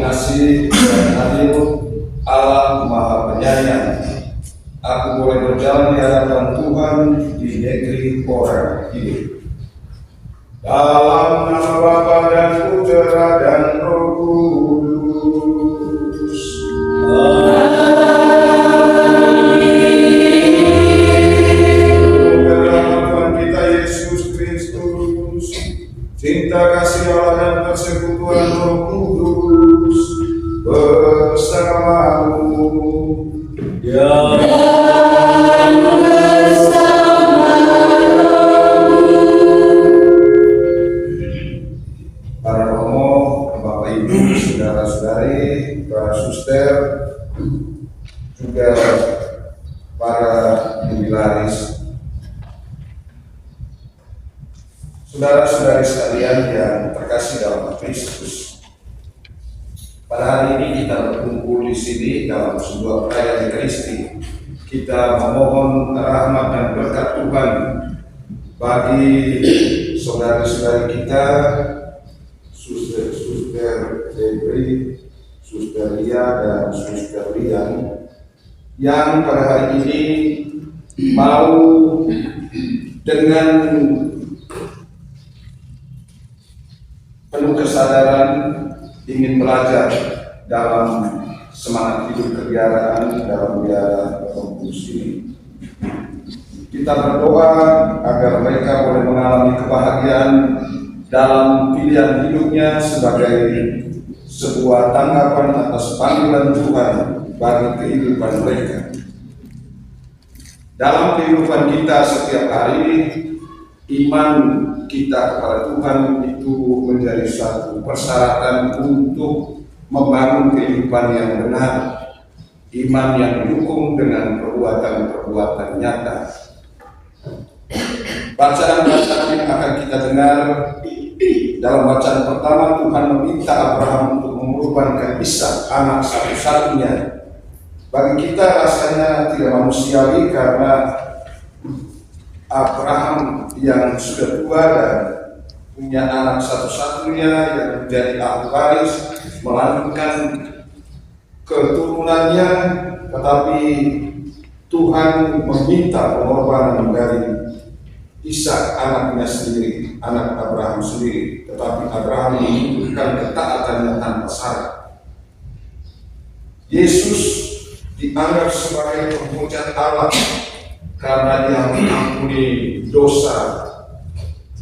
pengasih dan adil, Allah Maha Penyayang, aku boleh berjalan di hadapan Tuhan di negeri orang hidup. Dalam nama Bapa dan Putra dan Roh Kudus. Cinta kasih Allah dan persekutuan Roh Kudus bersamamu. Para romo, Bapak Ibu, saudara-saudari, para suster, juga para jubilaris, saudara-saudari sekalian yang terkasih dalam Kristus. Pada hari ini kita berkumpul di sini dalam sebuah perayaan Ekaristi. Kita memohon rahmat dan berkat Tuhan bagi saudara-saudari kita, Suster Debri, Suster Lia, dan Suster Lian, yang pada hari ini mau dengan penuh kesadaran ingin belajar dalam semangat hidup kebiaraan dalam biara Roh Kudus ini. Kita berdoa agar mereka boleh mengalami kebahagiaan dalam pilihan hidupnya sebagai sebuah tanggapan atas panggilan Tuhan bagi kehidupan mereka. Dalam kehidupan kita setiap hari, iman kita kepada Tuhan itu menjadi satu persyaratan untuk membangun kehidupan yang benar, iman yang didukung dengan perbuatan-perbuatan nyata. Bacaan-bacaan yang akan kita dengar, dalam bacaan pertama Tuhan meminta Abraham untuk mengorbankan Ishak, anak satu-satunya. Bagi kita rasanya tidak manusiawi karena Abraham yang sudah tua dan punya anak satu-satunya yang menjadi ahli waris melanjutkan keturunannya, tetapi Tuhan meminta pengorbanan dari Ishak, anaknya sendiri, anak Abraham sendiri, tetapi Abraham menunjukkan ketaatannya tanpa syarat. Yesus dianggap sebagai pemujaan Allah karena Dia mengampuni dosa,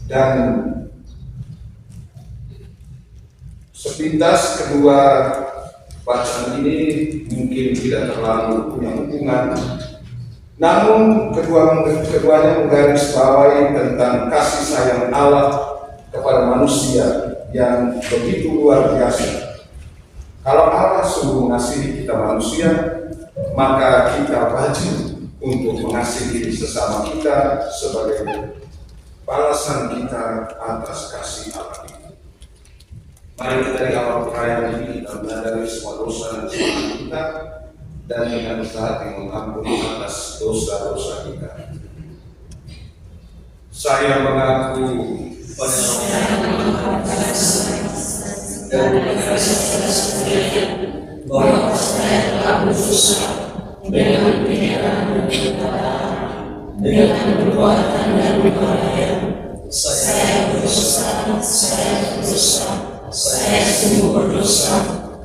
dan sepintas kedua bacaan ini mungkin tidak terlalu punya hubungan, namun keduanya menggarisbawahi tentang kasih sayang Allah kepada manusia yang begitu luar biasa. Kalau Allah sungguh mengasihi kita manusia, maka kita wajib untuk mengasihi sesama kita sebagai balasan kita atas kasih Allah itu. Mari kita di awal perayaan ini kita menyadari semua dosa dan kesalahan kita, dan dengan usaha yang mengampuni atas dosa-dosa kita. Saya mengaku bahwa saya telah berdosa dengan pikiran dan perkataan, dengan perbuatan dan perbuatan. Saya berdosa, saya sungguh berdosa.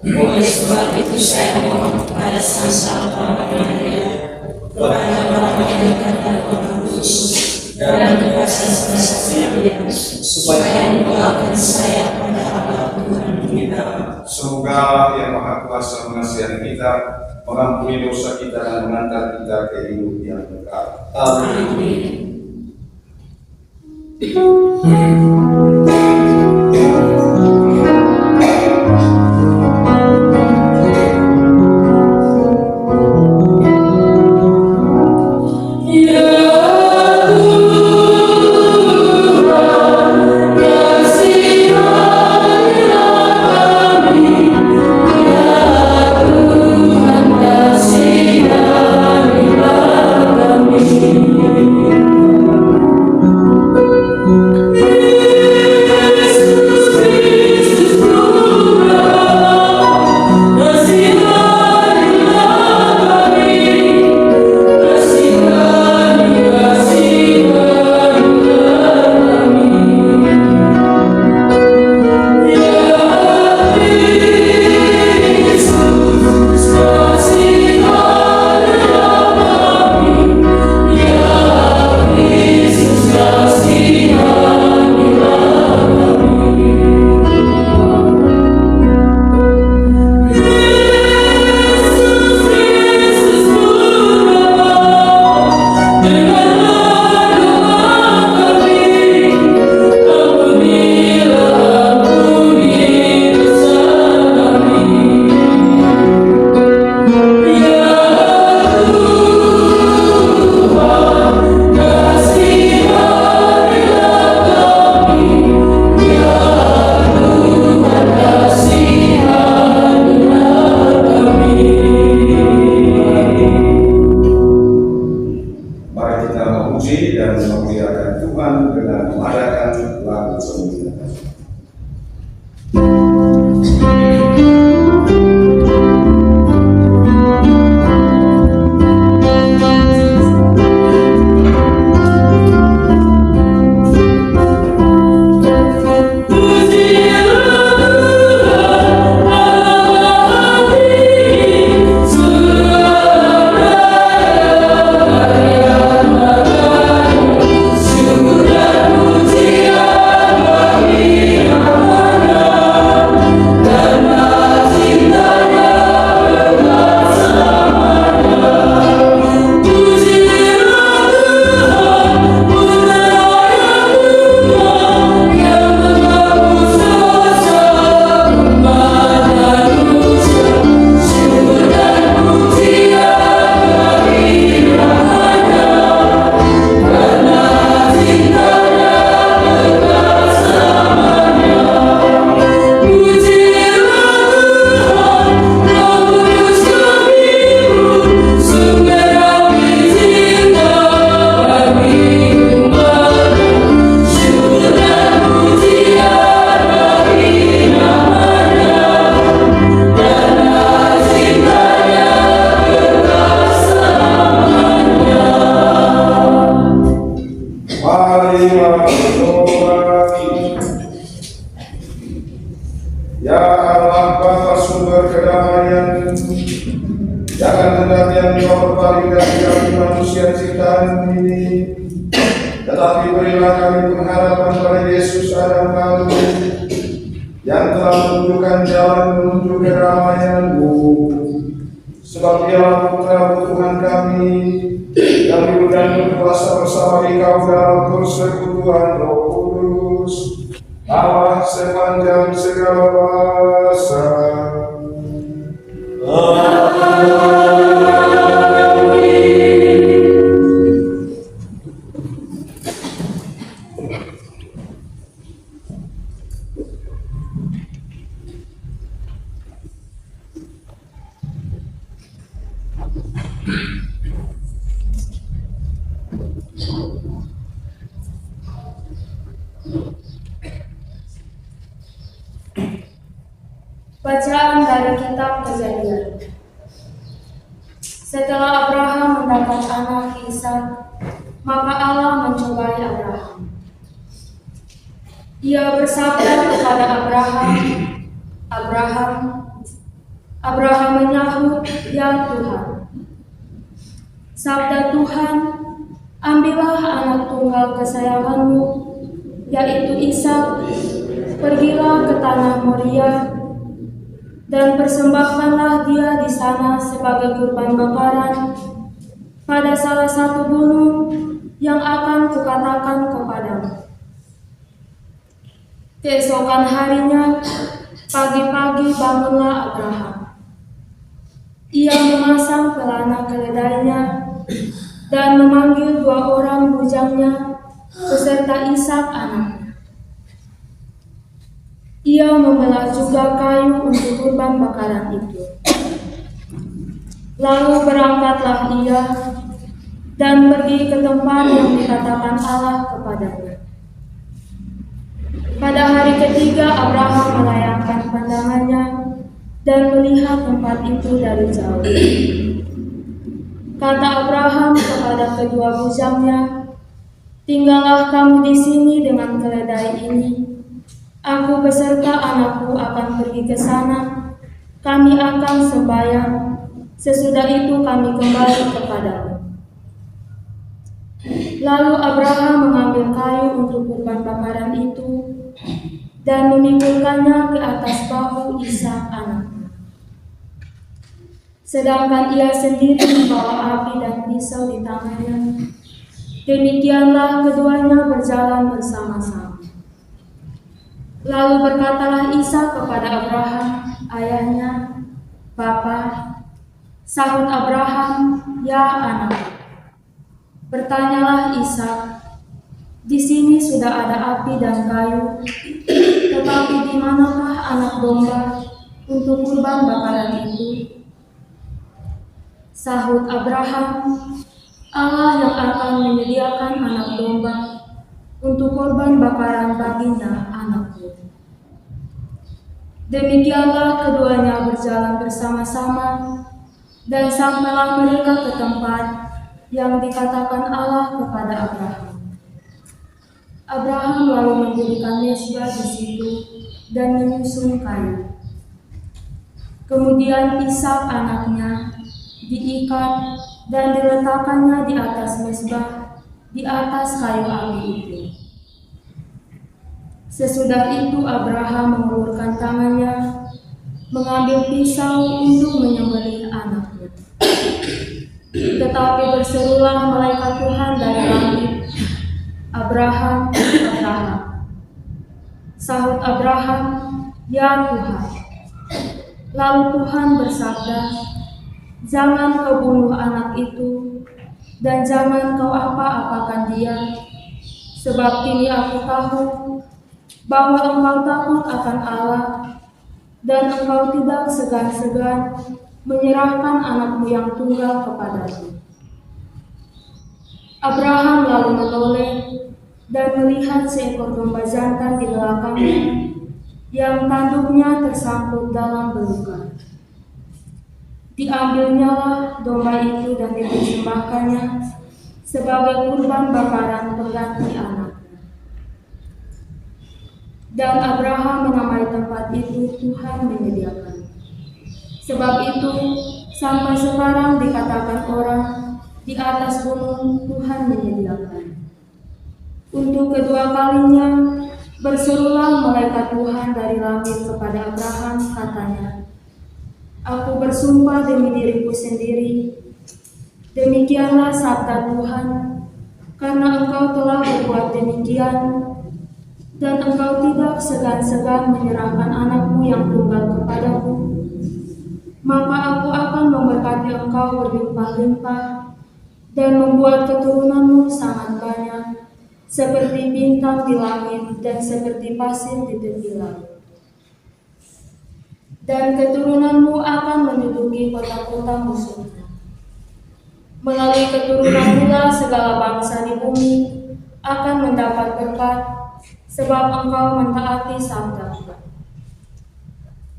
Oleh sebab itu saya mohon kepada Sang Sata Maria, kepada Bapa dan Roh Kudus, dan kepada Sang supaya mendoakan saya pada Allah Tuhan kita. Semoga Allah yang Maha Kuasa mengasihi kita, mengampuni dosa kita, dan mengantar kita ke hidup yang kekal. Amin. Yesus sumber kedamaian. Jangan hendaknya engkau berpaling dari kami manusia ciptaan ini, tetapi berilah kami pengharapan pada Yesus Anak Kamu yang telah menunjukkan jalan menuju kedamaian-Mu. Sebab Dialah Putra Tuhan kami yang hidup dan berkuasa bersama Engkau dalam persekutuan Roh Kudus, Allah sepanjang segala masa. Bacaan dari kitab Kejadian. Setelah Abraham mendapat anak Ishak, maka Allah mencobai Abraham. Ia bersabda kepada Abraham, "Abraham." Abraham menyahut, "Ya Tuhan." Sabda Tuhan, "Ambillah anak tunggal kesayanganmu, yaitu Ishak, pergilah ke tanah Moria, dan persembahkanlah dia di sana sebagai kurban bakaran pada salah satu gunung yang akan kukatakan kepadamu." Keesokan harinya, pagi-pagi bangunlah Abraham. Ia memasang pelana keledainya dan memanggil 2 orang bujangnya beserta Ishak anaknya. Ia membelah juga kayu untuk kurban bakaran itu. Lalu berangkatlah ia dan pergi ke tempat yang dikatakan Allah kepadanya. Pada hari ketiga Abraham melayangkan pandangannya dan melihat tempat itu dari jauh. Kata Abraham kepada kedua bujangnya, "Tinggallah kamu di sini dengan keledai ini. Aku beserta anakku akan pergi ke sana. Kami akan sembahyang. Sesudah itu kami kembali kepadamu." Lalu Abraham mengambil kayu untuk kurban bakaran itu dan memikulkannya ke atas bahu Ishak anaknya. Sedangkan ia sendiri membawa api dan pisau di tangannya. Demikianlah keduanya berjalan bersama-sama. Lalu berkatalah Ishak kepada Abraham, ayahnya, "Bapa." Sahut Abraham, "Ya anakku." Bertanyalah Ishak, "Di sini sudah ada api dan kayu, tetapi di manakah anak domba untuk kurban bakaran itu?" Sahut Abraham, "Allah yang akan menyediakan anak domba untuk korban bakaran baginya anakku." Demikianlah keduanya berjalan bersama-sama, dan sampailah mereka ke tempat yang dikatakan Allah kepada Abraham. Abraham lalu mendirikan mezbah di situ dan menyusun kayu. Kemudian Ishak anaknya diikat dan diletakkannya di atas mezbah di atas kayu api itu. Sesudah itu Abraham mengulurkan tangannya, mengambil pisau untuk menyembelih anaknya. Tetapi berserulah malaikat Tuhan dari langit, "Abraham, Abraham." Sahut Abraham, "Ya Tuhan." Lalu Tuhan bersabda, "Jangan kau bunuh anak itu, dan jangan kau apa-apakan dia, sebab kini aku tahu bahwa engkau takut akan Allah, dan engkau tidak segan-segan menyerahkan anakmu yang tunggal kepadaku." Abraham lalu menoleh dan melihat seekor domba jantan di belakangnya, yang tanduknya tersangkut dalam belukar. Diambilnyalah domba itu dan dipersembahkannya sebagai kurban bakaran pengganti anaknya. Dan Abraham menamai tempat itu Tuhan menyediakan. Sebab itu, sampai sekarang dikatakan orang, di atas gunung Tuhan menyediakan. Untuk kedua kalinya, berserulah malaikat Tuhan dari langit kepada Abraham, katanya, Aku bersumpah demi diriku sendiri, demikianlah sabda Tuhan, karena engkau telah berbuat demikian, dan engkau tidak segan-segan menyerahkan anakmu yang tunggal kepadaku, maka aku akan memberkati engkau berlimpah-limpah, dan membuat keturunanmu sangat banyak, seperti bintang di langit dan seperti pasir di tepi laut. Dan keturunanmu akan menduduki kota-kota musuhnya. Melalui keturunanmu lah segala bangsa di bumi akan mendapat berkat, sebab engkau mentaati sabda.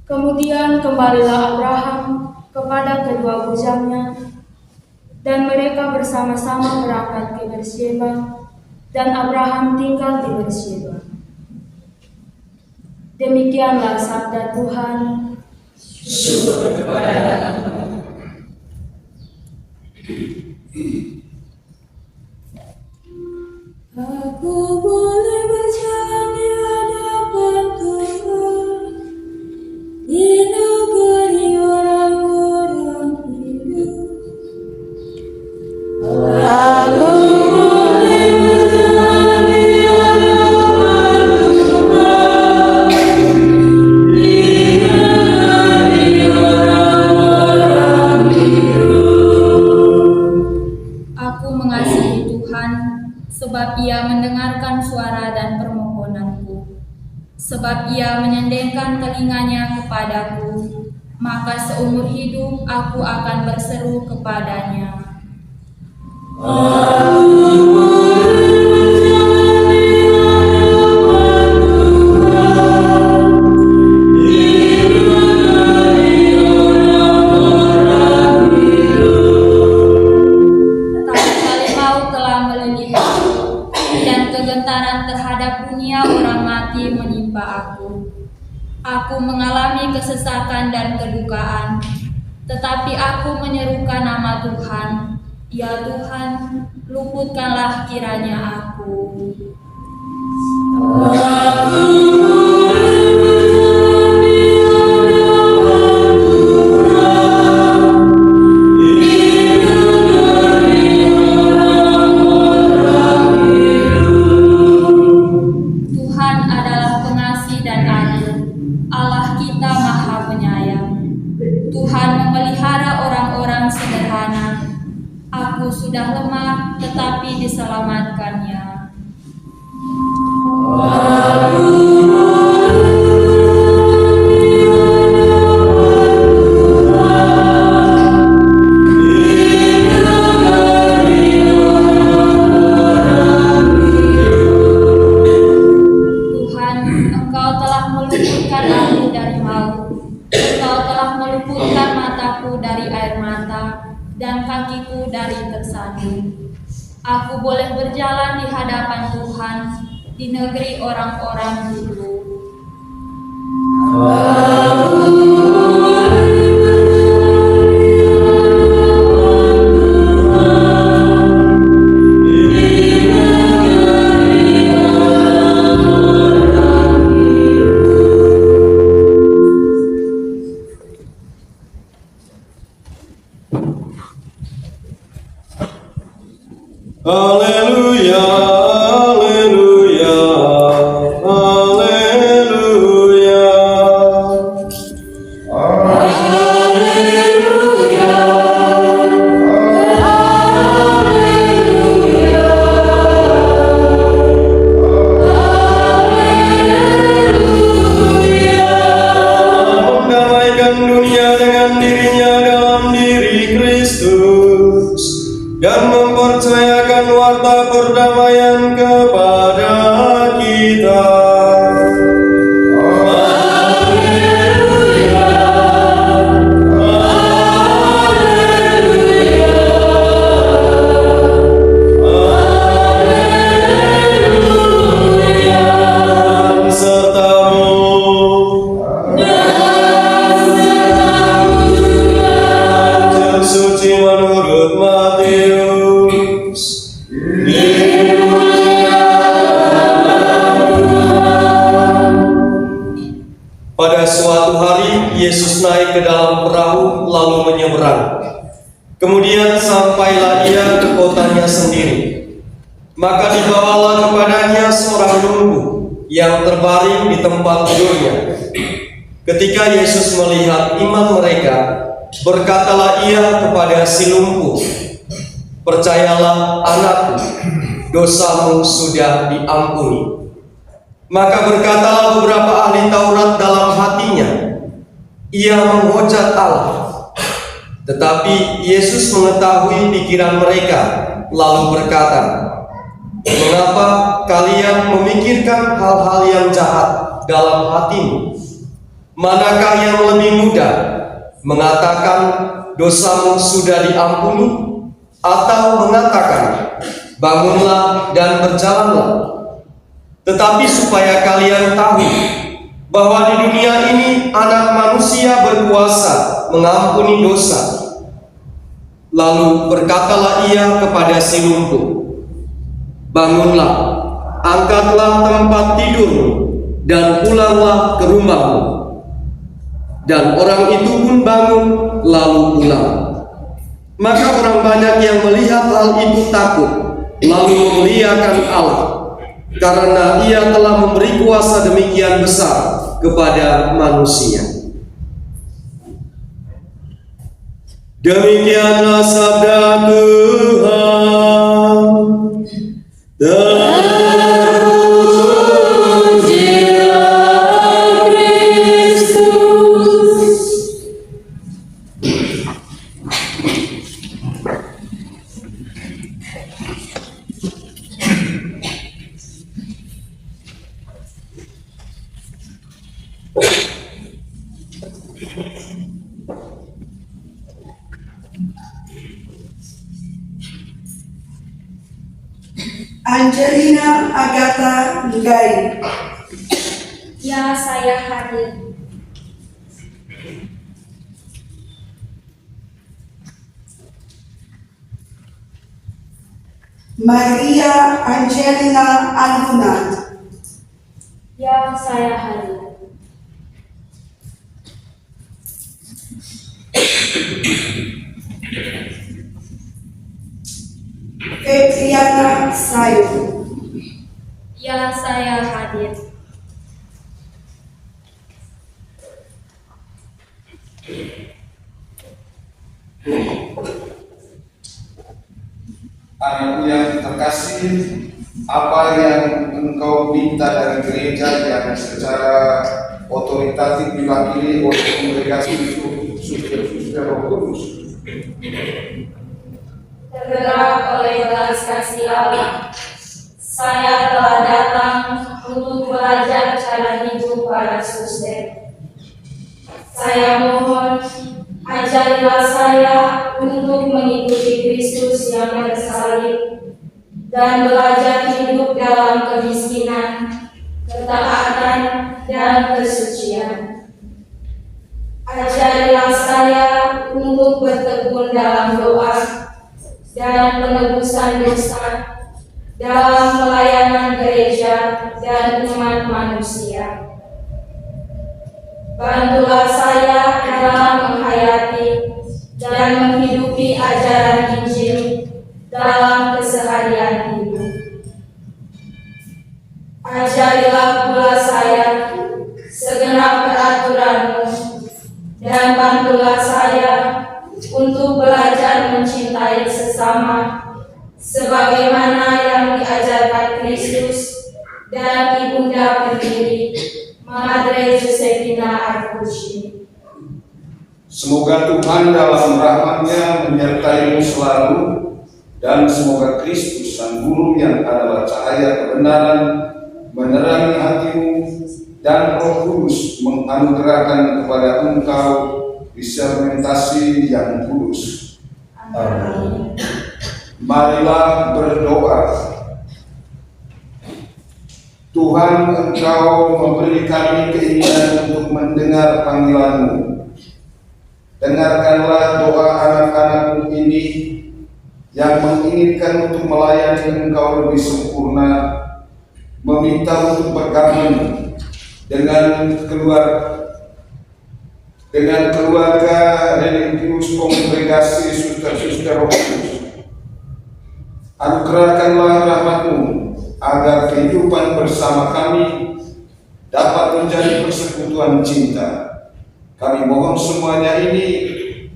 Kemudian kembalilah Abraham kepada kedua bujangnya, dan mereka bersama-sama berangkat ke Beersheba, dan Abraham tinggal di Beersheba. Demikianlah sabda Tuhan. Syukur kepada Tuhan. Aku boleh berjalan di hadapan Tuhan, di negeri orang-orang hidup. Aku boleh berjalan di hadapan Tuhan, di negeri orang-orang hidup. Aku mengasihi Tuhan, sebab Ia mendengarkan suara dan permohonanku. Sebab Ia menyendengkan telinganya kepadaku, maka seumur hidup aku akan berseru kepadanya. Kegentaran terhadap dunia orang mati menimpa aku. Aku mengalami kesesakan dan kedukaan, tetapi aku menyerukan nama Tuhan. Ya Tuhan, luputkanlah kiranya aku. Sudah lemah, tetapi diselamatkannya. Tuhan, Engkau telah meluputkan aku dari maut. Engkau telah meluputkan mataku dari air mata, dan kakiku dari tersandung. Aku boleh berjalan di hadapan Tuhan di negeri orang-orang hidup. Haleluya, haleluya, haleluya. Haleluya. Mendamaikan dunia dengan dirinya dalam diri Kristus, dan mempercayakan warta perdamaian kepada kita. Haleluya. Haleluya. Haleluya. Dan sertamu, Dan sertamu perahu lalu menyeberang. Kemudian sampailah ia ke kotanya sendiri. Maka dibawalah kepadanya seorang lumpuh yang terbaring di tempat tidurnya. Ketika Yesus melihat iman mereka, berkatalah ia kepada si lumpuh, "Percayalah anakku, dosamu sudah diampuni." Maka berkatalah beberapa ahli Taurat dalam hatinya, "Ia menghujat Allah." Tetapi Yesus mengetahui pikiran mereka, lalu berkata, "Mengapa kalian memikirkan hal-hal yang jahat dalam hatimu? Manakah yang lebih mudah, mengatakan dosamu sudah diampuni, atau mengatakan bangunlah dan berjalanlah? Tetapi supaya kalian tahu bahwa di dunia ini Anak Manusia berkuasa mengampuni dosa." Lalu berkatalah ia kepada si lumpuh, "Bangunlah, angkatlah tempat tidurmu, dan pulanglah ke rumahmu." Dan orang itu pun bangun lalu pulang. Maka orang banyak yang melihat hal itu takut, lalu memuliakan Allah, karena ia telah memberi kuasa demikian besar kepada manusia. Demikianlah sabda Tuhan. Terpujilah Kristus. Angelina Agatha Nggai. Ya, saya hadir. Maria Angelina Anduna. Ya, saya hadir. Febriana Sayu. Ya, saya hadir. Anakku yang terkasih, apa yang engkau minta dari gereja yang secara otoritatif diwakili oleh kongregasi suster Roh Kudus? Tergerak oleh belas kasih Allah, saya telah datang untuk belajar cara hidup para suster. Saya mohon, ajarilah saya untuk mengikuti Kristus yang bersalib dan belajar hidup dalam kemiskinan, ketaatan, dan kesucian. Ajarilah saya untuk bertekun dalam doa dan penebusan dosa dalam pelayanan gereja dan umat manusia. Bantulah saya dalam menghayati dan menghidupi ajaran Injil dalam keseharian hidup. Ajarilah pula saya segenap peraturan-Mu dan bantulah saya untuk belajar mencintai sesama sebagaimana yang diajarkan Kristus dan Ibunda pendiri Madre Josefina Arkushi. Semoga Tuhan dalam rahmat-Nya menyertai-mu selalu, dan semoga Kristus Sang Guru yang adalah cahaya kebenaran menerangi hatimu, dan Roh Kudus menganugerahkan kepada engkau diserimentasi yang kudus. Amin. Marilah berdoa. Tuhan, Engkau memberi kami keinginan untuk mendengar panggilan-Mu. Dengarkanlah doa anak-anak-Mu ini yang menginginkan untuk melayani Engkau lebih sempurna, meminta untuk bergabung dengan dengan keluarga religius kongregasi suster-suster Roh Kudus. Anugerahkanlah rahmat-Mu agar kehidupan bersama kami dapat menjadi persekutuan cinta. Kami mohon semuanya ini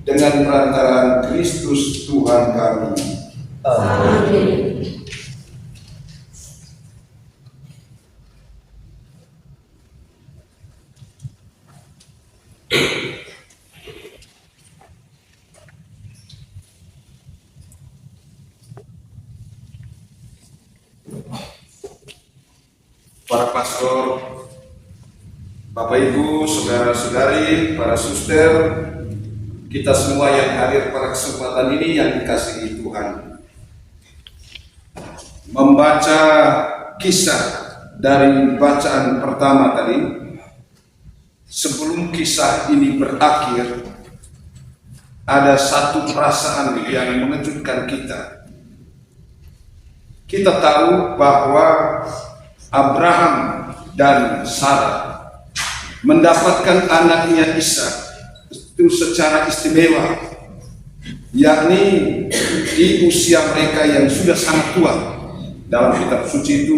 dengan perantaraan Kristus Tuhan kami. Amin. Para pastor, Bapak Ibu, saudara-saudari, para suster, kita semua yang hadir pada kesempatan ini yang dikasihi Tuhan. Membaca kisah dari bacaan pertama tadi, sebelum kisah ini berakhir, ada satu perasaan yang mengejutkan kita. Kita tahu bahwa Abraham dan Sarah mendapatkan anaknya Ishak itu secara istimewa, yakni di usia mereka yang sudah sangat tua. Dalam kitab suci itu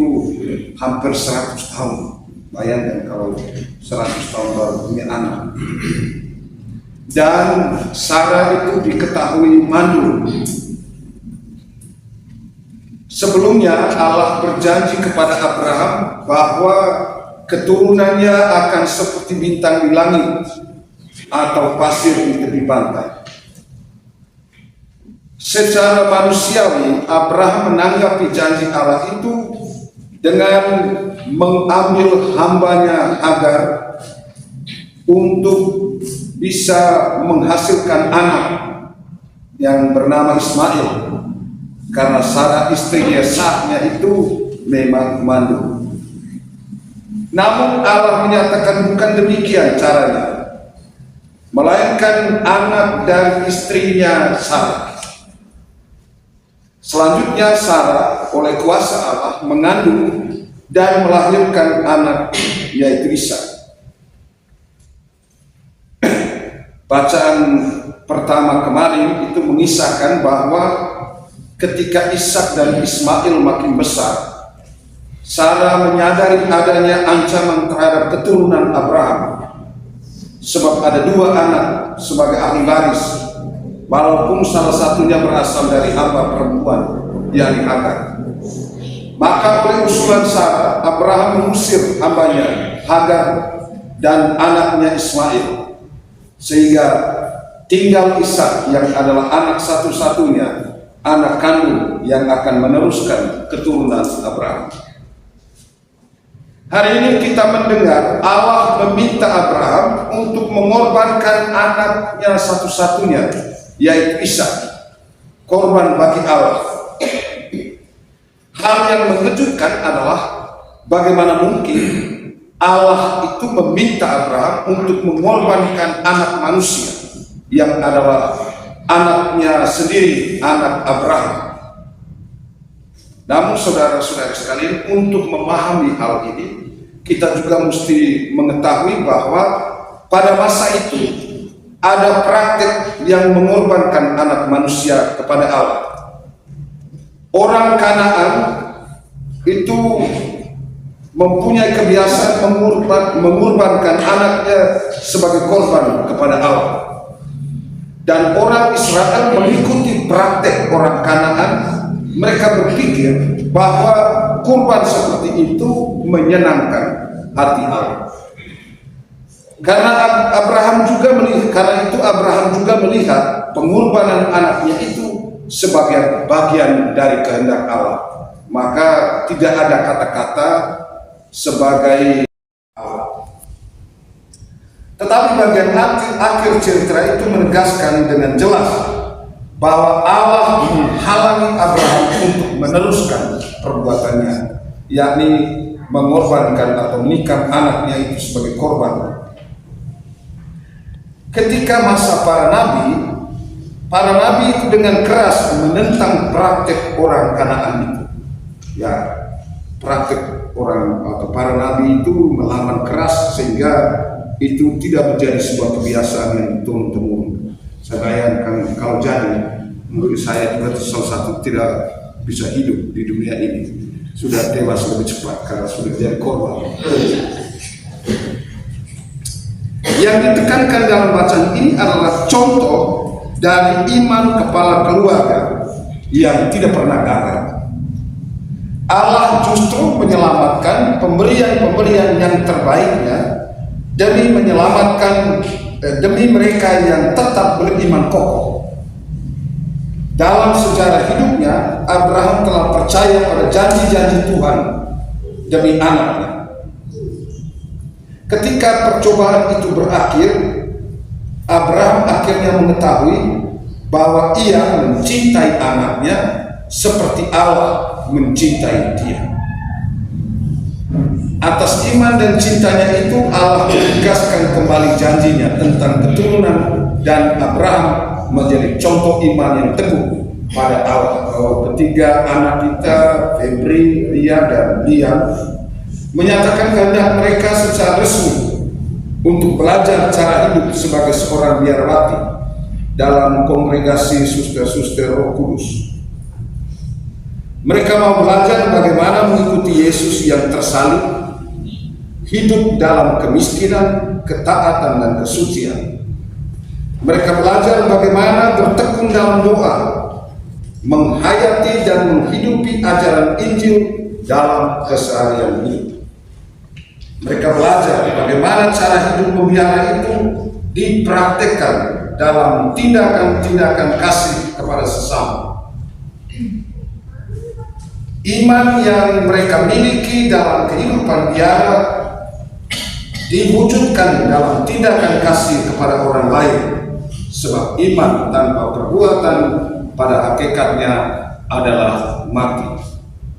hampir 100 tahun. Bayangkan kalau 100 tahun baru punya anak. Dan Sarah itu diketahui mandul. Sebelumnya Allah berjanji kepada Abraham bahwa keturunannya akan seperti bintang di langit atau pasir di tepi pantai. Secara manusiawi, Abraham menanggapi janji Allah itu dengan mengambil hambanya Hagar untuk bisa menghasilkan anak yang bernama Ismail. Karena Sarah istrinya sahnya itu memang mandul. Namun Allah menyatakan bukan demikian caranya, melainkan anak dan istrinya Sarah. Selanjutnya Sarah oleh kuasa Allah mengandung dan melahirkan anak yaitu Ishak. Bacaan pertama kemarin itu mengisahkan bahwa ketika Ishak dan Ismail makin besar, Sarah menyadari adanya ancaman terhadap keturunan Abraham, sebab ada 2 anak sebagai ahli waris, walaupun salah satunya berasal dari hamba perempuan, yakni Hagar. Maka oleh usulan Sarah, Abraham mengusir hambanya Hagar dan anaknya Ismail, sehingga tinggal Ishak yang adalah anak satu-satunya, anak kandung yang akan meneruskan keturunan Abraham. Hari ini kita mendengar Allah meminta Abraham untuk mengorbankan anaknya satu-satunya, yaitu Ishak, korban bagi Allah. Hal yang mengejutkan adalah bagaimana mungkin Allah itu meminta Abraham untuk mengorbankan anak manusia yang adalah anaknya sendiri, anak Abraham. Namun saudara-saudara sekalian, untuk memahami hal ini, kita juga mesti mengetahui bahwa pada masa itu ada praktek yang mengorbankan anak manusia kepada Allah. Orang Kanaan itu mempunyai kebiasaan mengorbankan anaknya sebagai korban kepada Allah. Dan orang Israel mengikuti praktek orang Kanaan. Mereka berpikir bahwa kurban seperti itu menyenangkan hati Allah. Karena itu Abraham juga melihat pengorbanan anaknya itu sebagai bagian dari kehendak Allah. Maka tidak ada kata-kata sebagai Allah. Tetapi bagian akhir cerita itu menegaskan dengan jelas bahwa Allah menghalangi Abraham untuk meneruskan perbuatannya, yakni mengorbankan atau menikam anaknya itu sebagai korban. Ketika masa para nabi itu dengan keras menentang praktek orang Kanaan itu. Ya, praktek orang atau para nabi itu melawan keras sehingga itu tidak menjadi sebuah kebiasaan yang turun-temurun. Saya bayangkan kalau jadi, menurut saya juga salah satu tidak bisa hidup di dunia ini, sudah tewas lebih cepat karena sudah jadi korban. Yang ditekankan dalam bacaan ini adalah contoh dari iman kepala keluarga yang tidak pernah gagal. Allah justru menyelamatkan pemberian-pemberian yang terbaiknya demi menyelamatkan demi mereka yang tetap beriman kokoh. Dalam sejarah hidupnya, Abraham telah percaya pada janji-janji Tuhan demi anaknya. Ketika percobaan itu berakhir, Abraham akhirnya mengetahui bahwa ia mencintai anaknya seperti Allah mencintai dia. Atas iman dan cintanya itu, Allah menegaskan kembali janjinya tentang keturunan, dan Abraham menjadi contoh iman yang teguh pada Allah. Bahwa ketiga anak kita, Febri, Ria, dan Liam, menyatakan kehendak mereka secara resmi untuk belajar cara hidup sebagai seorang biarawati dalam kongregasi suster-suster Roh Kudus. Mereka mau belajar bagaimana mengikuti Yesus yang tersalib, hidup dalam kemiskinan, ketaatan, dan kesucian. Mereka belajar bagaimana bertekun dalam doa, menghayati dan menghidupi ajaran Injil dalam keseharian hidup. Mereka belajar bagaimana cara hidup pembiara itu dipraktekkan dalam tindakan-tindakan kasih kepada sesama. Iman yang mereka miliki dalam kehidupan biara diwujudkan dalam tindakan kasih kepada orang lain, sebab iman tanpa perbuatan pada hakikatnya adalah mati.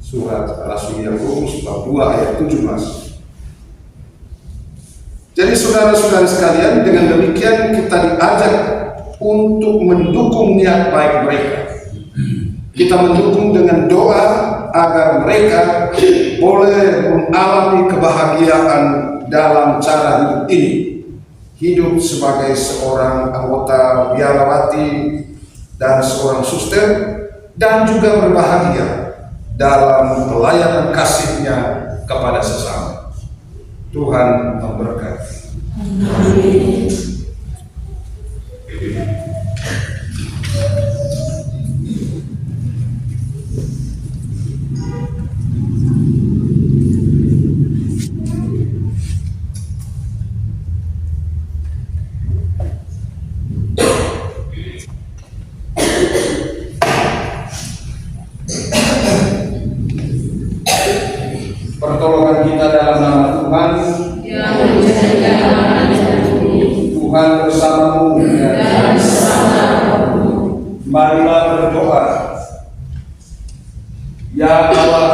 Surat Rasul Yakobus bab 2 ayat 17. Jadi saudara-saudara sekalian, dengan demikian kita diajak untuk mendukung niat baik mereka. Kita mendukung dengan doa agar mereka boleh mengalami kebahagiaan dalam cara hidup ini, hidup sebagai seorang anggota biarawati dan seorang suster, dan juga berbahagia dalam pelayanan kasihnya kepada sesama. Tuhan memberkati. Amin. Pertolongan kita dalam nama Tuhan, Yang menjaga Tuhan bersamamu, dan bersamamu. marilah berdoa. Ya Allah,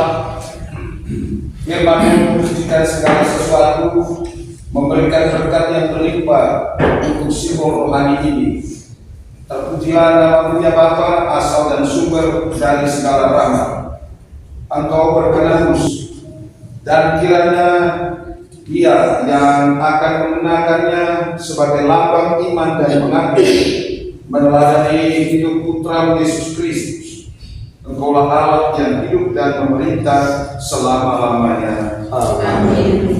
firman-Mu mensucikan segala sesuatu, memberikan berkat yang berlimpah untuk simbol rohani ini. Terpujilah nama-Mu ya Bapa, asal dan sumber dari segala rahmat. Engkau berkenan dan kiranya Dia yang akan mengenakannya sebagai lambang iman dan pengabdi meneladani hidup Putra Yesus Kristus. Engkaulah Allah yang hidup dan memerintah selama-lamanya. Amin.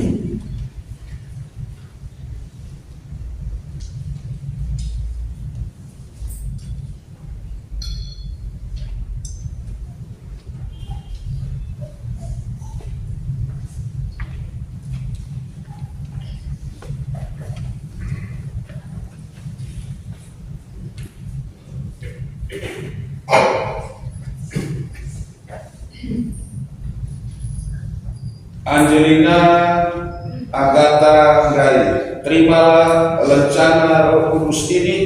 Angelina Agatha Gai, terimalah lencana Roh Kudus ini,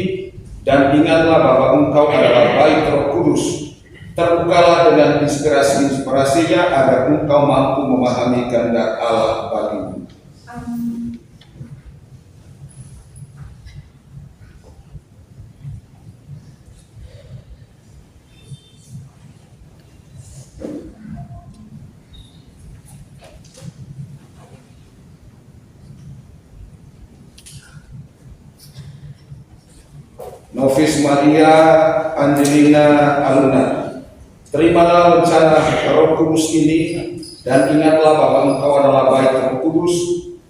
dan ingatlah bahwa engkau adalah bait Roh Kudus. Terbukalah dengan inspirasi-inspirasinya agar engkau mampu memahami kehendak Allah bagimu. Nofis Maria Angelina Aluna. Terimalah rencana Roh Kudus ini dan ingatlah bahwa Engkau adalah baik Roh Kudus.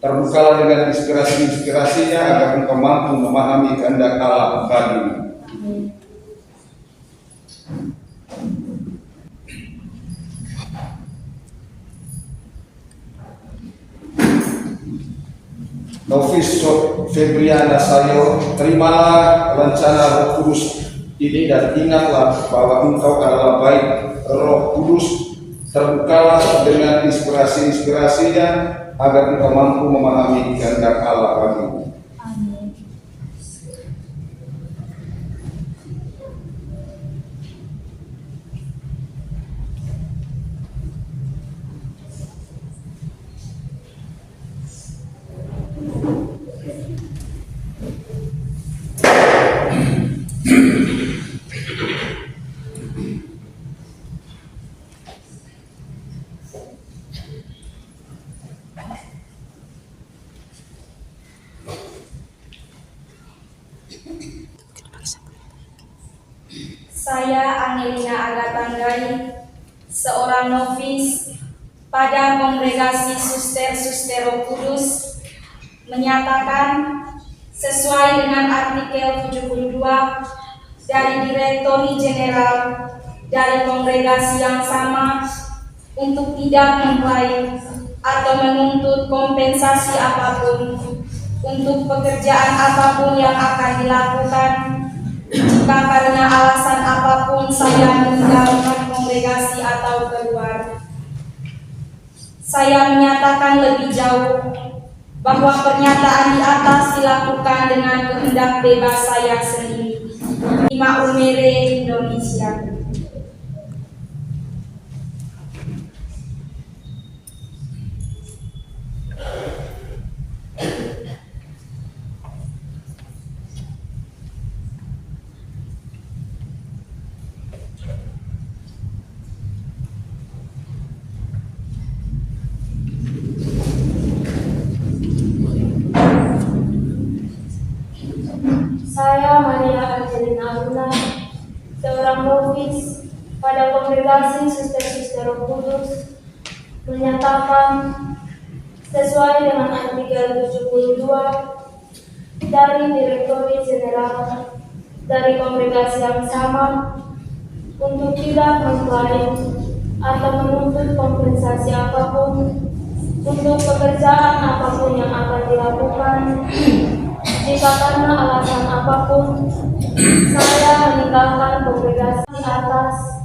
Terbukalah dengan inspirasi-inspirasinya agar Engkau mampu memahami kehendak Allah bagimu. Nofis Febriana Sayo, terimalah rencana Roh Kudus ini dan ingatlah bahwa Engkau adalah baik Roh Kudus. Terbukalah dengan inspirasi-inspirasinya agar Engkau mampu memahami kehendak Allah bagimu. Amin. Saya Angelina Agatanggai, seorang nofis pada Kongregasi Suster-Suster Roh Kudus, menyatakan sesuai dengan artikel 72 dari Direktori Jeneral dari kongregasi yang sama untuk tidak mengklaim atau menuntut kompensasi apapun untuk pekerjaan apapun yang akan dilakukan jika karena alasan apapun saya meninggalkan kongregasi atau keluar. Saya menyatakan lebih jauh bahwa pernyataan di atas dilakukan dengan kehendak bebas saya sendiri. Ima Umere, Indonesia. Saya Maria Angelina Aluna, seorang nofis pada Kongregasi Suster-Suster Roh Kudus, menyatakan sesuai dengan artikel 72 dari Direktori Jeneral dari kongregasi yang sama untuk tidak mengklaim atau menuntut kompensasi apapun untuk pekerjaan apapun yang akan dilakukan jika karena alasan apapun saya meninggalkan kongregasi atas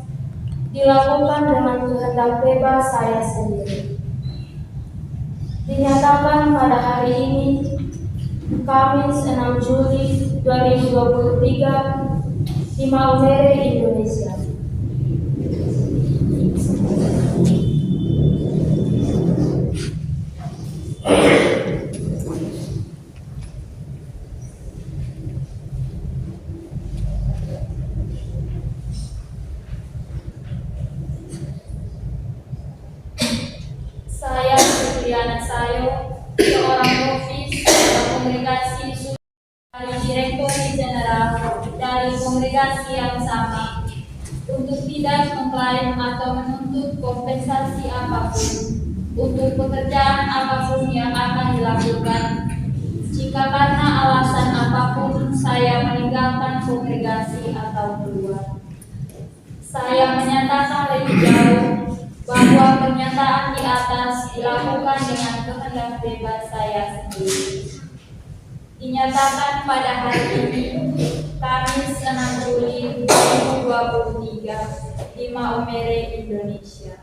dilakukan dengan kehendak bebas saya sendiri. Dinyatakan pada hari ini, Kamis 6 Juli 2023 di Maumere, Indonesia. Saya Juliana Sayo, seorang nofis pada Kongregasi dari Direktori Jeneral dari kongregasi yang sama untuk tidak mengklaim atau menuntut kompensasi apapun untuk pekerjaan apapun yang akan dilakukan jika karena alasan apapun saya meninggalkan kongregasi atau keluar. Saya menyatakan lebih jauh bahwa pernyataan di atas dilakukan dengan kehendak bebas saya sendiri. Dinyatakan pada hari ini, Kamis 6 Juli 2023 di Maumere, Indonesia.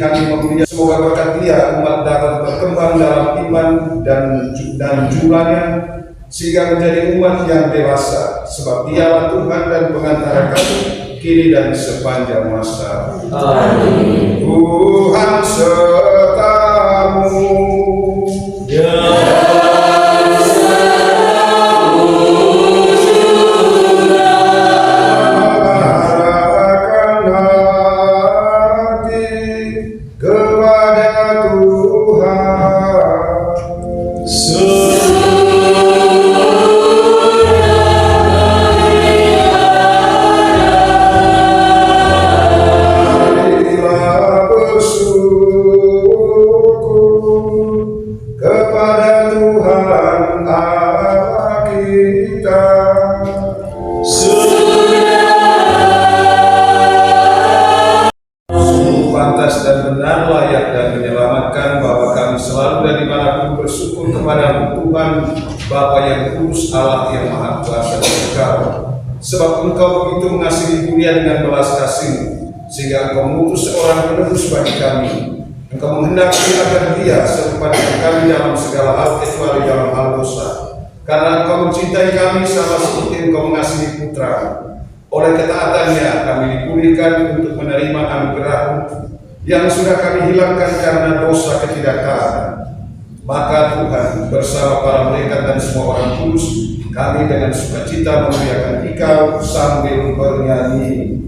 kami memuliakan. Semoga berkat Dia umat dapat berkembang dalam iman dan jumlahnya, sehingga menjadi umat yang dewasa, sebab Dialah Tuhan dan pengantara kami kini dan sepanjang masa. Amin. Tuhan sertamu. Arahkan hati kepada Tuhan. Marilah bersyukur kepada Tuhan Allah kita. Sungguh pantas dan benar, layak dan menyelamatkan bahwa kami selalu dan dimanapun bersyukur kepada Tuhan Bapa yang kudus, Allah yang maha kuasa dan kekal. Sebab Engkau begitu mengasihi dunia dengan belas kasih, sehingga Engkau mengutus seorang penebus bagi kami. Engkau menghendaki agar Dia serupa dengan kami dalam segala hal kecuali dalam hal dosa. Karena Engkau mencintai kami sama seperti Engkau mengasihi putra. Oleh ketaatannya kami dipulihkan untuk menerima anugerah-Mu yang sudah kami hilangkan karena dosa ketidaktaatan. Maka Tuhan bersama para malaikat dan semua orang kudus, kami dengan sukacita memuliakan Engkau sambil bernyanyi.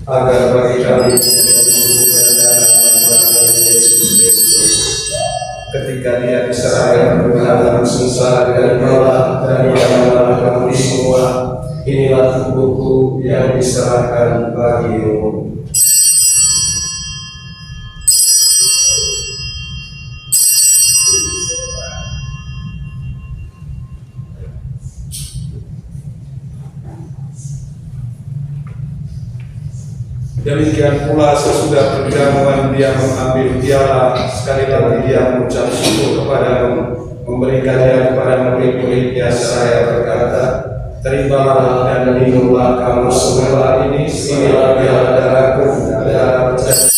Agar bagi kami ketika Dia diserahkan ke dalam sengsara dan bala dan Dia menyelamatkan kami semua, inilah tubuhku yang diserahkan bagimu. Demikian pula sesudah perjamuan Dia mengambil piala, sekali lagi Dia mengucap syukur kepadamu, memberikannya kepada murid-muridnya seraya berkata, terimalah dan minumlah kamu semua ini, inilah piala darahku, darah perjanjian.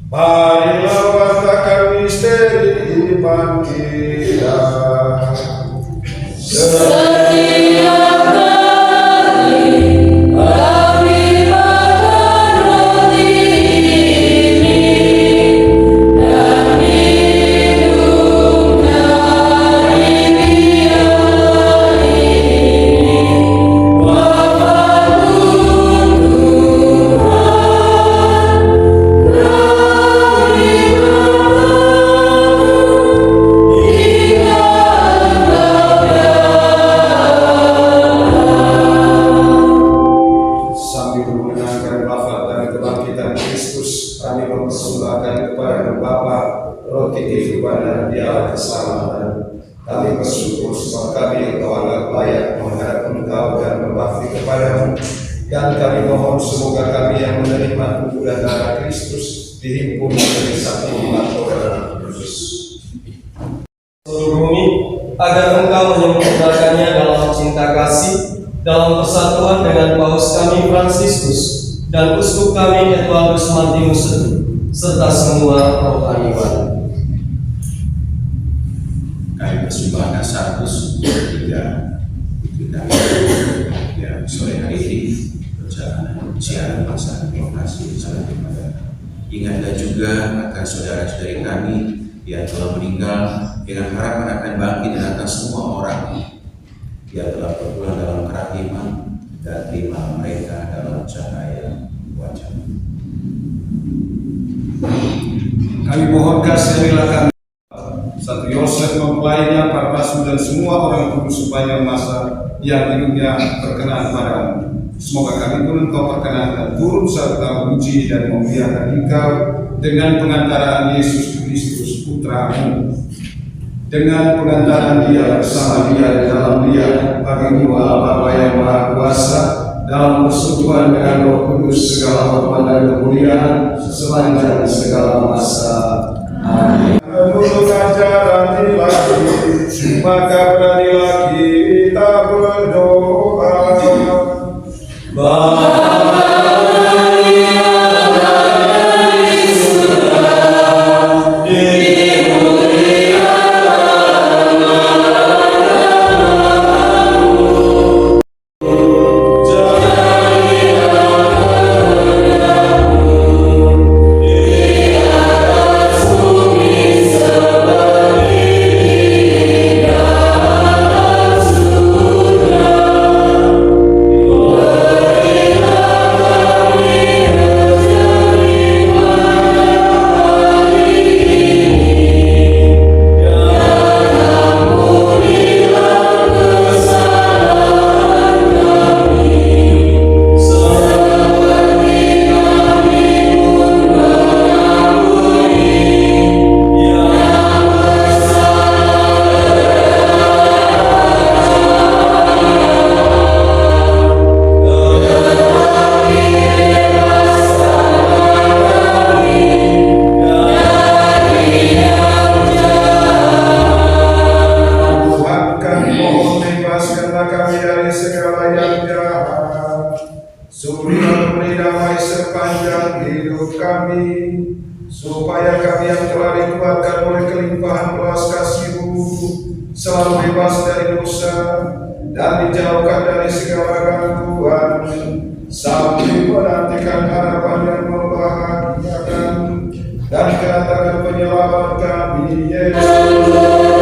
Marilah wartakan misteri iman kita. Setiap kali kami makan roti ini dan minum dari piala ini, Bapa Tuhan kepada Bapa roti kehidupan dan dialah keselamatan. Kami bersyukur sebab kami Engkau anggap layak menghadap Engkau dan berbakti kepadamu. Dan kami mohon semoga kami yang menerima tubuh dan darah Kristus dihimpun menjadi satu umat Roh Kudus. Seluruh bumi, agar Engkau menyempurnakannya dalam cinta kasih, dalam persatuan dengan Paus kami Fransiskus dan Uskup kami Eduardus Martinus serta semua rohaniwan. Kami persembahkan 103 kita yang sore hari ini perjalanan siaran pasar lokasi salat kepada. Ingatlah juga akan saudara-saudari kami yang telah meninggal dengan harapan akan bangkit dan akan semua orang yang telah berpulang dalam kerahiman dan terima mereka dalam cahaya wajah. Kami mohonkan serilah kami Satu Yosef mempelainya, para rasul dan semua orang kudus sepanjang masa yang hidupnya berkenan padamu. Semoga kami pun Engkau perkenankan turun serta memuji dan memuliakan Engkau dengan pengantaraan Yesus Kristus Putra-Mu. Dengan pengantaran Dia bersama Dia di dalam Dia bagi Allah Bapa yang Maha Kuasa dalam persekutuan dengan Roh Kudus segala hormat dan kemuliaan sepanjang segala masa. Amin. Menurut ajaran lagi, maka beranilah kita berdoa. Supaya kami yang telah dikuatkan oleh kelimpahan belas kasih-Mu selalu bebas dari dosa dan dijauhkan dari segala gangguan sampai menantikan harapan yang membahagiakan dan kedatangan penyelamat kami Yesus.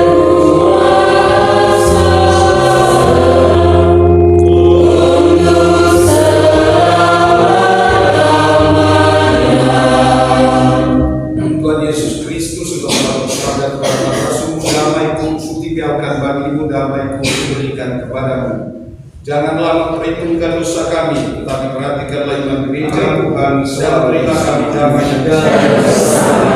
Janganlah memperhitungkan dosa kami, tetapi perhatikanlah iman gereja Tuhan dan berilah kami damai salam.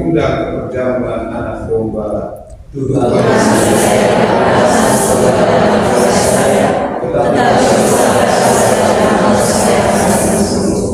kuda keperjamuan anak domba. Tuhan saya merasa saudara saya, tetapi saya masih sembuh.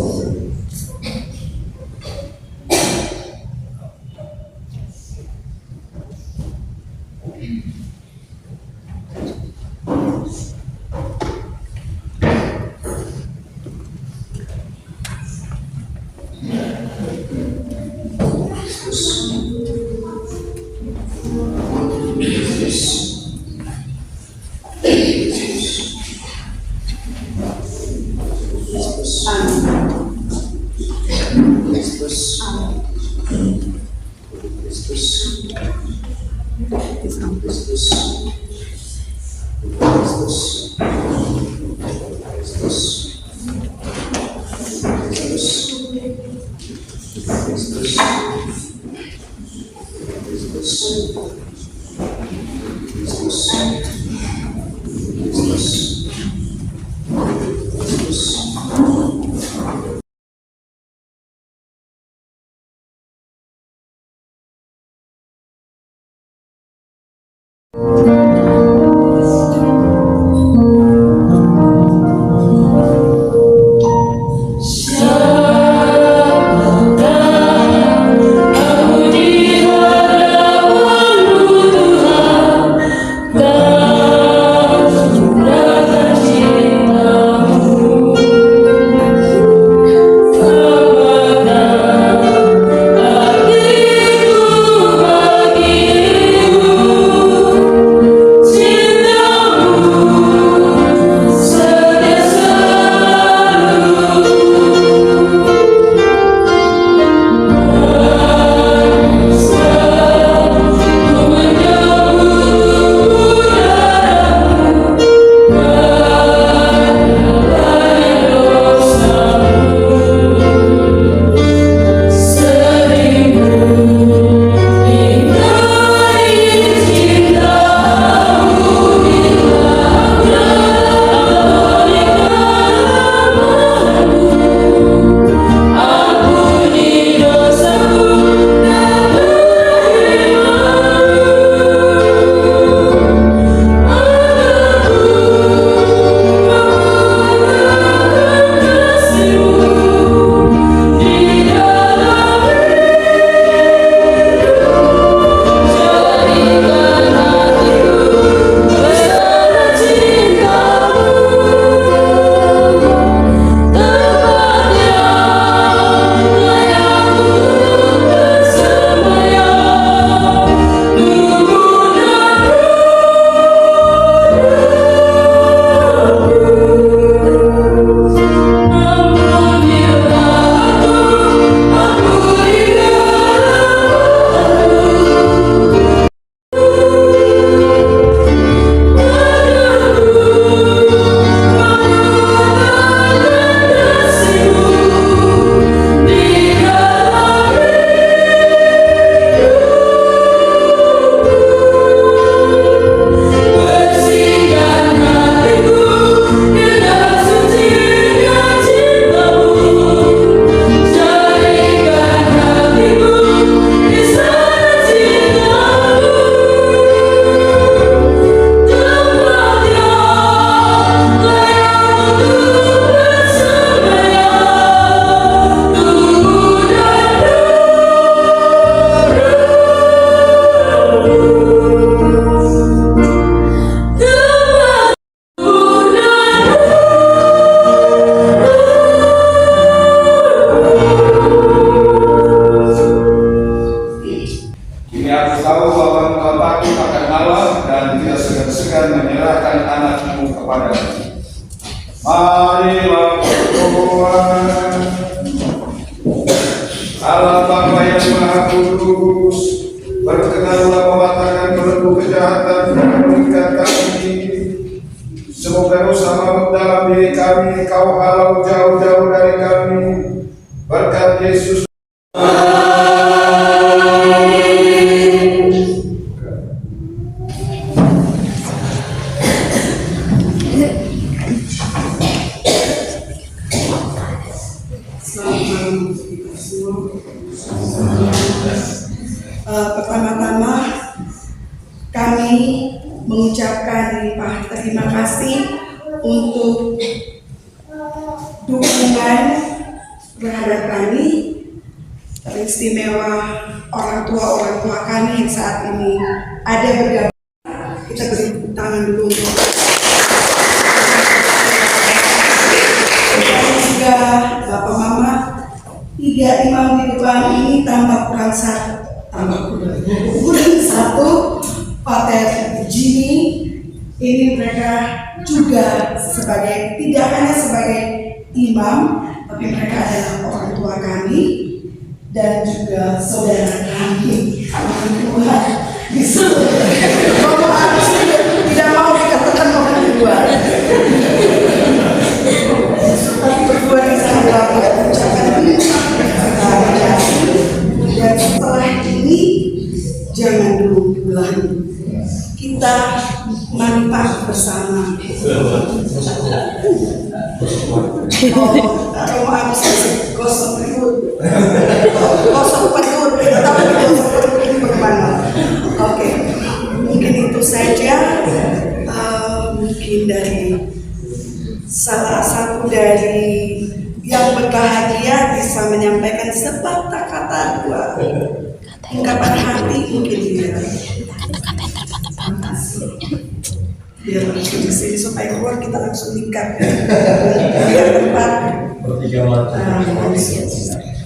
Marilah berdoa. Allah Bapa yang Maha Kudus, berkenanlah mematahkan belenggu kejahatan dan mengikat kami. Semoga dosa maut dalam diri kami Kau halau jauh-jauh dari kami. Berkat Yesus. Pertama-tama kami mengucapkan limpah terima kasih untuk dukungan terhadap kami, teristimewa orang tua kami yang saat ini ada bergabung. Kita beri tepuk tangan dulu untuk dan juga Bapak Mama. 3 imam di depan ini tambah kurang satu Pater Jimmy. Ini mereka juga sebagai, tidak hanya sebagai imam, tapi mereka adalah orang tua kami dan juga saudara kami. Orang harus tidak mau dikatakan orang tua, tapi berdua di sana ucapkan dan setelah ini jangan dulu pulang, kita manfaat bersama. Atau habis gosok perut, tapi gosok perut ini bagaimana? Oke, mungkin itu saja. Mungkin dari salah satu dari yang berbahagia bisa menyampaikan sepatah kata dua ungkapan hati mungkin dia. Biar langsung di sini supaya keluar kita langsung nikah. Tempat.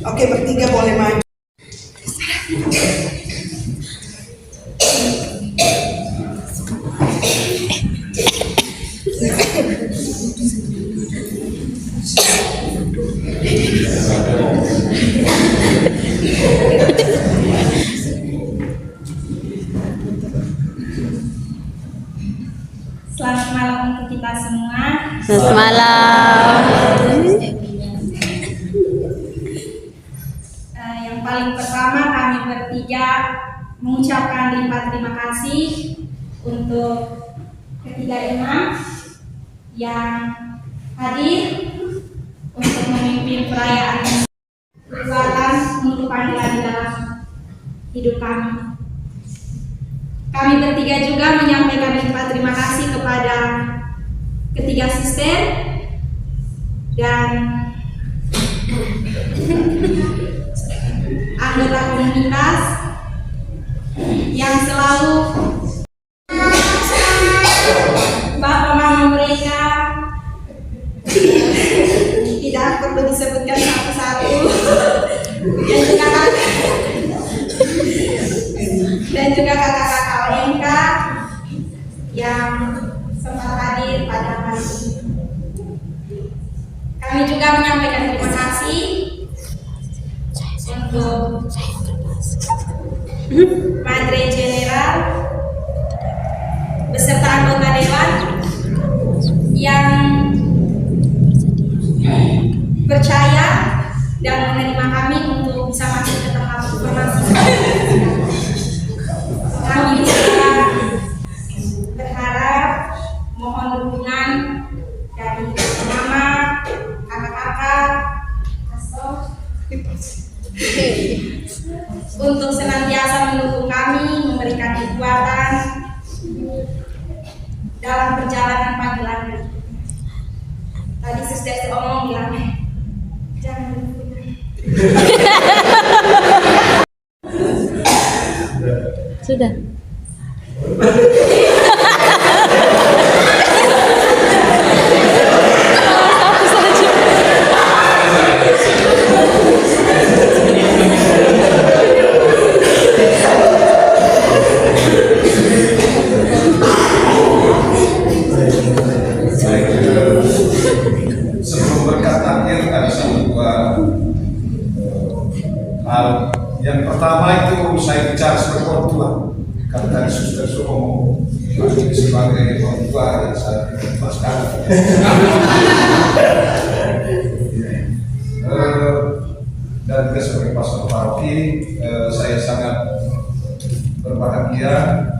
Oke, bertiga boleh maju. Selamat malam untuk kita semua. Selamat malam. Yang paling pertama kami bertiga mengucapkan limpah terima kasih untuk ketiga imam yang hadir untuk memimpin perayaan perbuatan untuk panggilan di dalam hidup kami. Kami bertiga juga menyampaikan limpah terima kasih kepada ketiga sister dan anggota komunitas yang selalu Bapak Mama mereka tidak perlu disebutkan satu-satu dan juga kakak-kakak OMK yang sempat hadir pada hari ini. Kami juga menyampaikan terima kasih untuk Madre General beserta anggota dewan yang percaya dan menerima kami untuk bisa masuk ke tempat formasi. Kami juga berharap mohon dukungan dari mama, kakak-kakak, untuk senantiasa mendukung kami, memberikan kekuatan dalam perjalanan panggilan ini. Tadi suster omong bilang, jangan lupa. Sudah. Sebelum berkata akhir ada dua hal. Yang pertama itu saya bicara sebagai orang tua. Karena tadi suster ngomong sebagai orang tua dan saya lepaskan. Dan juga sebagai pastor paroki, saya sangat berbahagia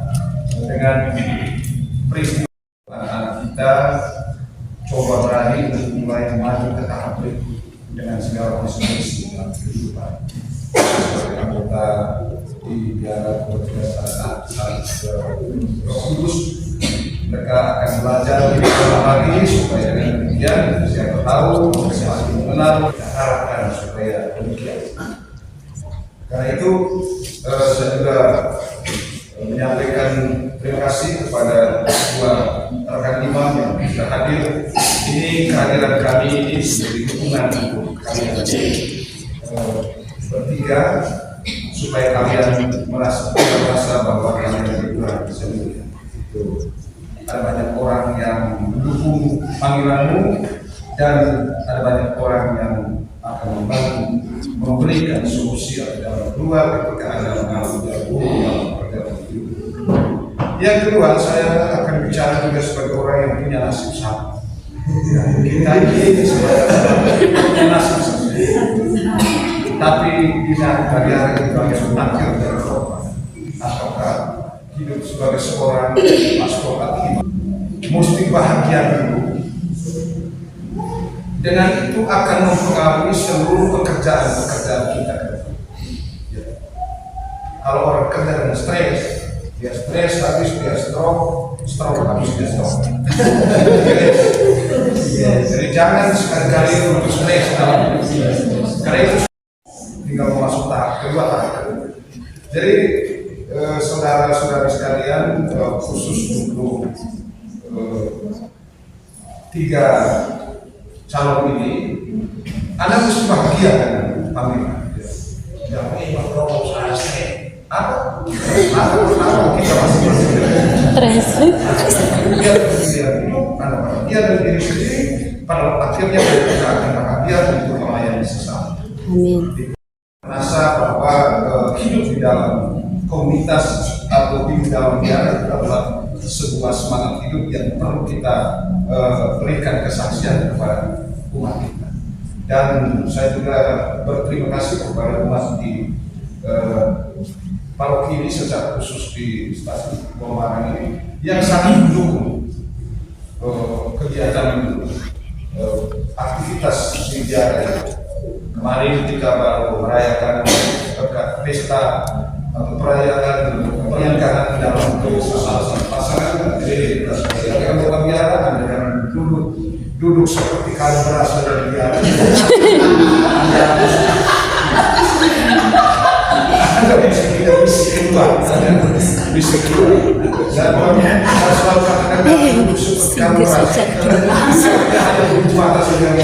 dengan peristiwa anak kita coba berani untuk mulai maju ke tahap berikut dengan segala konsekuensi dalam kehidupan sebagai anggota di biara Roh Kudus. Mereka akan belajar lebih dalam lagi supaya dengan demikian siapa tahu mereka semakin mengenal, kita harapkan supaya demikian. Karena itu saya juga menyampaikan terima kasih kepada dua rekan imam yang sudah hadir. Ini kehadiran kami ini menjadi dukungan untuk kalian bertiga supaya kalian merasa bahwa kalian berdua bisa mulia. Itu ada banyak orang yang mendukung panggilanmu dan ada banyak orang yang akan membantu memberikan solusi dalam dua ketika ada mengalami dalam perjalanan hidup. Yang kedua, saya akan bicara juga sebagai orang yang punya nasib sama. Ya, kita ini punya nasib sama. Tapi tidak dari hari itu yang takdir dari Allah. Ataukah hidup sebagai seorang pastorat imam mesti bahagia dulu. Dengan itu akan mempengaruhi seluruh pekerjaan-pekerjaan kita. Ya. Kalau orang kerja dengan stres, dia stres habis dia stroke habis dia stroke. Jadi jangan sekali-kali untuk stres dalam karena itu tinggal masuk tahap kedua. Jadi saudara-saudara sekalian, khusus untuk tiga calon ini, Anda mesti bahagia dengan panggilan. Jangan ingin berdoa saya apa kita masih Anda bahagia dengan diri sendiri, pada akhirnya kita akan bahagia untuk melayani sesama. Amin. Merasa bahwa hidup di dalam komunitas atau hidup dalam biara adalah sebuah semangat hidup yang perlu kita berikan kesaksian kepada umat kita. Dan saya juga berterima kasih kepada umat di paroki ini secara khusus di stasiun Pemalang ini yang sangat mendukung kegiatan aktivitas di biara. Kemarin kita baru merayakan pesta atau perayaan pernikahan dalam pasangan. Jadi kita dalam biara, Anda jangan duduk seperti kalau berasal dari biara. Anda bisa keluar. Dan saya selalu katakan duduk seperti kalau berasal. Ada atas yang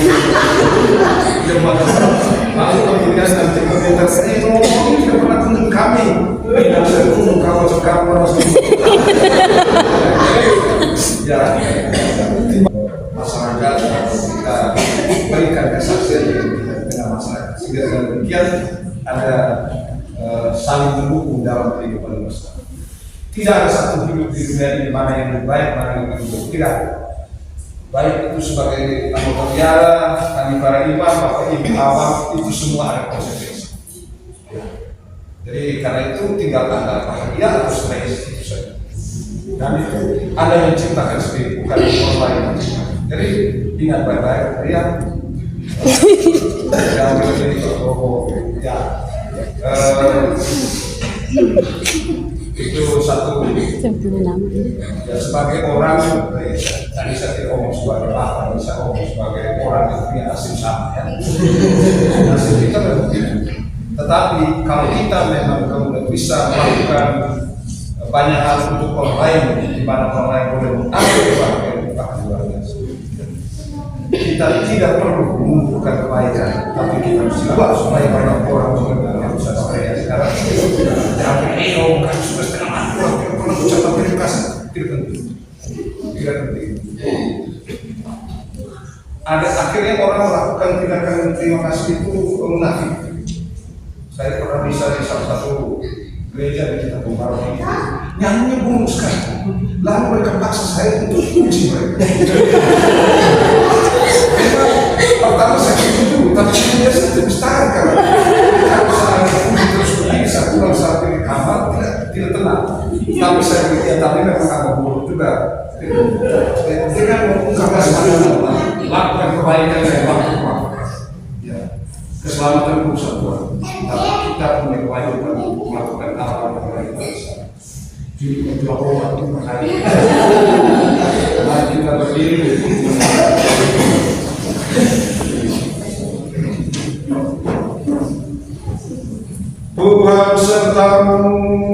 lalu kemudian nanti komentar ini tidak pernah kunjung kami. Tidak bisa kunjung kalau sekarang ya masyarakat kita berikan kesaksian dengan masyarakat sehingga dengan demikian ada saling mendukung dalam kehidupan bersama. Tidak ada satu hidup di dunia ini mana yang lebih baik, mana yang lebih buruk. Tidak. Baik itu sebagai anggota biara, kami para imam, atau ibu awam, itu semua ada konsekuensi. Jadi karena itu tinggal Anda bahagia atau stres itu saja. Dan itu Anda yang ciptakan sendiri, bukan orang lain. Jadi ingat baik-baik, ya. Jangan menjadi ya. Itu satu. Ya, sebagai orang, tadi saya tidak ngomong sebagai bapak, bisa ngomong sebagai orang yang punya nasib sama ya. Nasib kita memang begitu. Tetapi kalau kita memang kemudian bisa melakukan banyak hal untuk orang lain, di mana orang lain boleh mengambil kebahagiaan kita luar biasa. Kita tidak perlu mengumpulkan kebaikan, tapi kita harus buat supaya banyak orang mengenal yang bisa saya sekarang. Jangan kan sudah setengah mati, tidak perlu ucapan terima kasih, tidak penting. Tidak penting. Ada akhirnya orang melakukan tindakan terima kasih itu munafik. Saya pernah bisa di salah satu gereja di kita Paroki nyanyinya bungkus sekali. Lalu mereka paksa saya untuk puji mereka. Pertama saya setuju, tapi kemudian saya terus tahan karena kalau saya terus bisa pulang sampai di kamar tidak tenang. Tapi saya berpikir tapi memang agak buruk juga. Dengan mengungkapkan lakukan kebaikan dari waktu-waktu. Keselamatan urusan Tuhan. Tapi kita punya kewajiban untuk melakukan hal-hal bangsa. Mari kita berdiri. Tuhan sertamu.